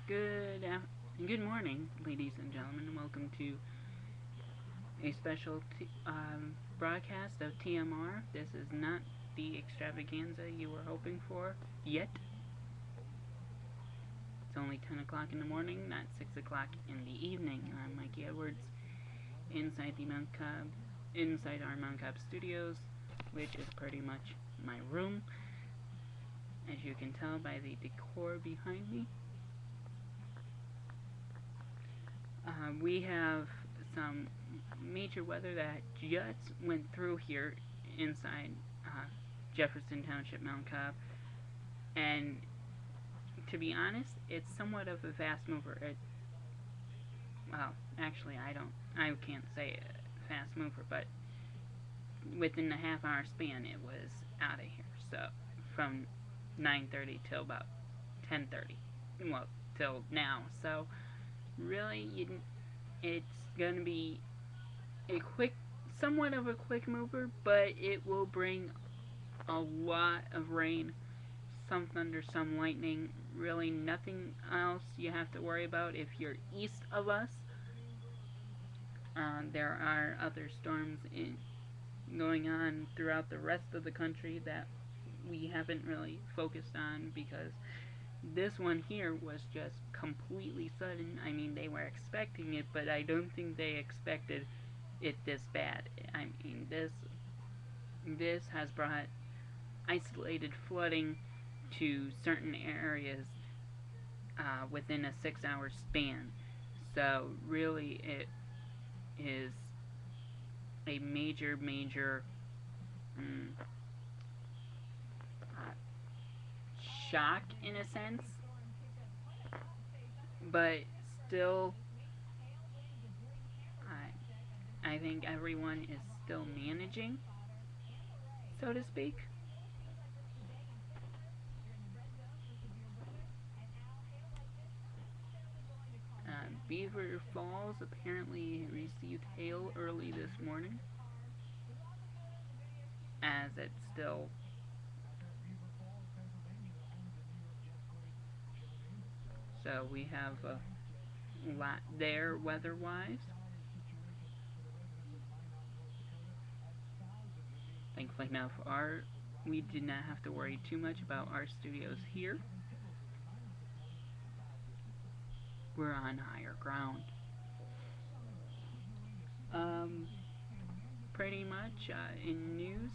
Good morning, ladies and gentlemen. Welcome to a special broadcast of TMR. This is not the extravaganza you were hoping for yet. It's only 10 o'clock in the morning, not 6 o'clock in the evening. I'm Mikey Edwards, inside inside our Mount Cobb studios, which is pretty much my room, as you can tell by the decor behind me. We have some major weather that just went through here inside Jefferson Township, Mount Cobb, and to be honest, it's somewhat of a fast mover. Well, actually, I can't say a fast mover, but within a half-hour span, it was out of here. So, from 9:30 till about 10:30, well, till now. So, really, it's gonna be somewhat of a quick mover, but it will bring a lot of rain, some thunder, some lightning. Really, nothing else you have to worry about if you're east of us. There are other storms going on throughout the rest of the country that we haven't really focused on because this one here was just completely sudden. I mean, they were expecting it, but I don't think they expected it this bad. I mean, this has brought isolated flooding to certain areas within a 6-hour span. So really, it is a major shock in a sense, but still, I think everyone is still managing, so to speak. Beaver Falls apparently received hail early this morning, as it's still so we have a lot there weather-wise. Thankfully enough, we did not have to worry too much about our studios here. We're on higher ground. Pretty much in news,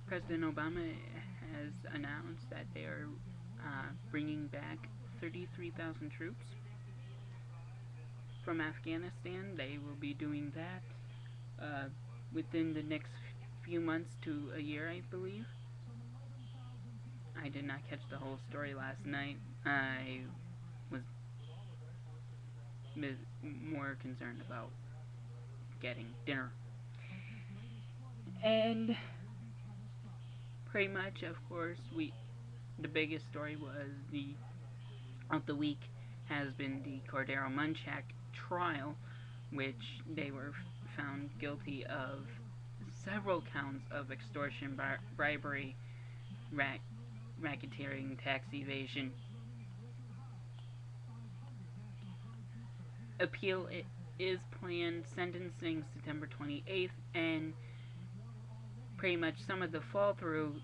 President Obama has announced that they are bringing back 33,000 troops from Afghanistan. They will be doing that within the next few months to a year, I believe. I did not catch the whole story last night. I was more concerned about getting dinner. And pretty much, of course, the biggest story of the week has been the Cordero Munchak trial, which they were found guilty of several counts of extortion, bribery, racketeering, tax evasion. Appeal is planned, sentencing September 28th, and pretty much some of the fall through.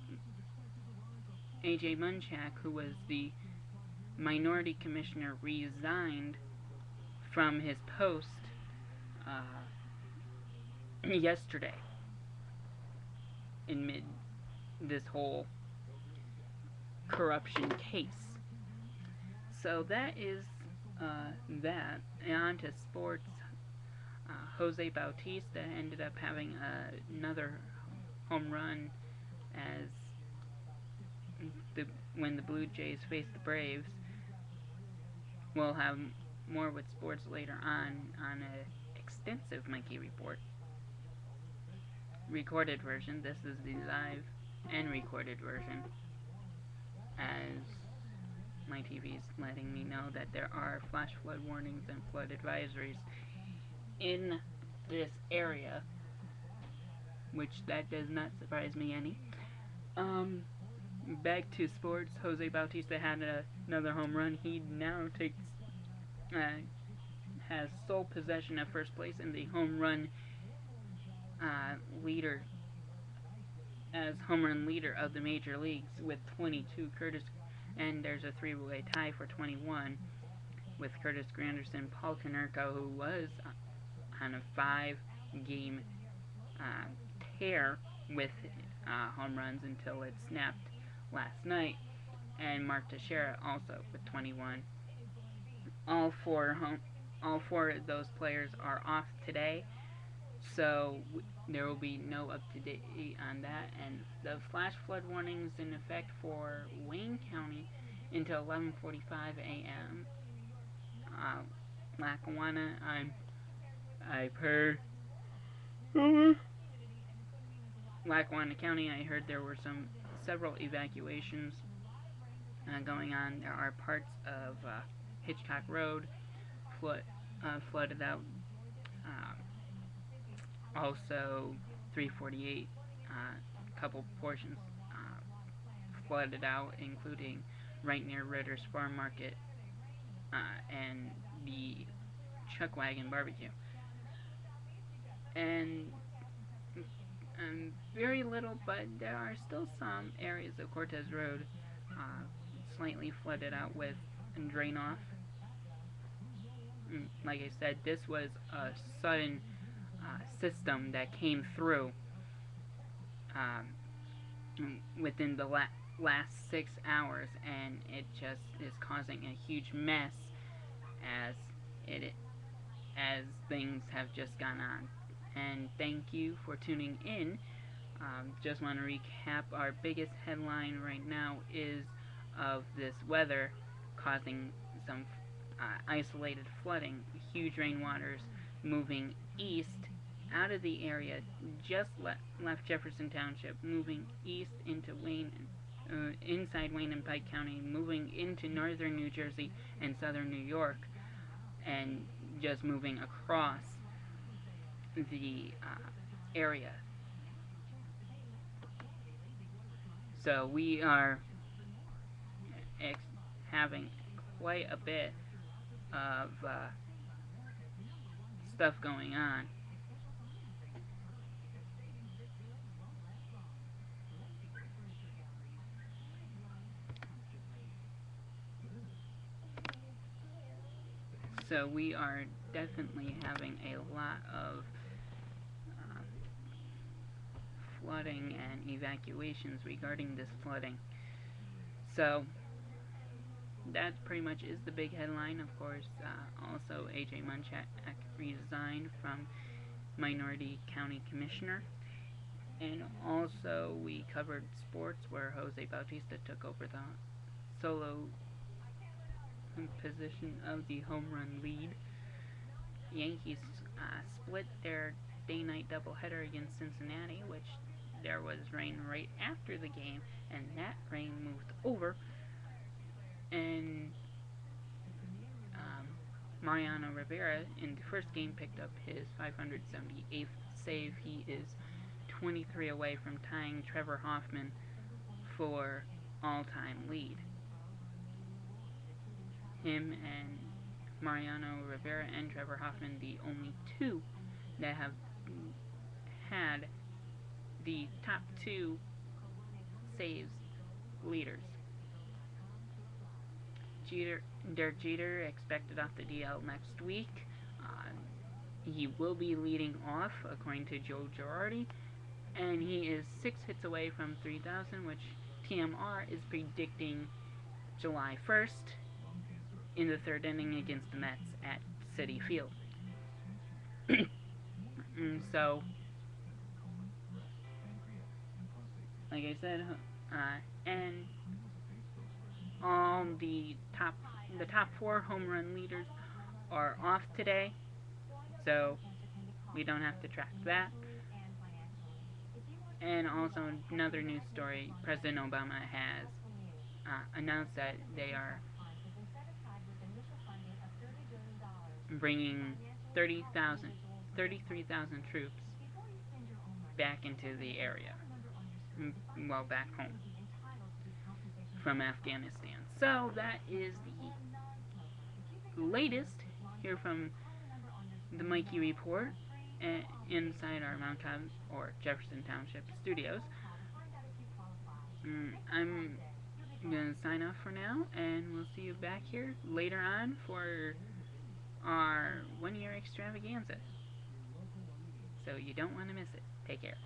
A.J. Munchak, who was the minority commissioner, resigned from his post yesterday amid this whole corruption case. So that is that. And on to sports. Jose Bautista ended up having another home run as when the Blue Jays face the Braves. We'll have more with sports later on an extensive Mikey report. Recorded version. This is the live and recorded version, as my TV is letting me know that there are flash flood warnings and flood advisories in this area, which that does not surprise me any. back to sports. Jose Bautista had another home run. He now has sole possession of first place in the home run leader as home run leader of the major leagues with 22. And there's a three-way tie for 21 with Curtis Granderson, Paul Konerko, who was on a 5-game tear with home runs until it snapped last night, and Mark Teixeira also with 21. All four of those players are off today, so there will be no up-to-date on that. And the flash flood warning is in effect for Wayne County until 11:45 a.m. Lackawanna, I've heard. Lackawanna County, I heard there were several evacuations going on. There are parts of Hitchcock Road flooded out. Also, 348, couple portions flooded out, including right near Ritter's Farm Market and the Chuck Wagon Barbecue. And very little, but there are still some areas of Cortez Road slightly flooded out with a drain off. Like I said, this was a sudden system that came through within the last 6 hours, and it just is causing a huge mess as things have just gone on. And thank you for tuning in. Just want to recap, our biggest headline right now is of this weather causing some isolated flooding, huge rainwaters moving east out of the area, just left Jefferson Township, moving east into inside Wayne and Pike County, moving into northern New Jersey and southern New York, and just moving across the area. So we are having quite a bit of stuff going on. So we are definitely having a lot of flooding and evacuations regarding this flooding. So that pretty much is the big headline. Of course, also A.J. Munchak resigned from Minority County Commissioner. And also we covered sports, where Jose Bautista took over the solo position of the home run lead. Yankees split their day-night doubleheader against Cincinnati, which there was rain right after the game, and that rain moved over, and Mariano Rivera in the first game picked up his 578th save. He is 23 away from tying Trevor Hoffman for all-time lead. Him and Mariano Rivera and Trevor Hoffman, the only two that have had the top two saves leaders. Derek Jeter expected off the DL next week. He will be leading off, according to Joe Girardi, and he is 6 hits away from 3,000, which TMR is predicting July 1st in the third inning against the Mets at Citi Field. So, like I said, and all the top 4 home run leaders are off today, so we don't have to track that. And also another news story: President Obama has announced that they are bringing 33,000 troops back into the area. Well, back home. from Afghanistan. So that is the latest here from the Mikey Report inside our Mount Cobb or Jefferson Township studios. I'm going to sign off for now, and we'll see you back here later on for our one-year extravaganza. So you don't want to miss it. Take care.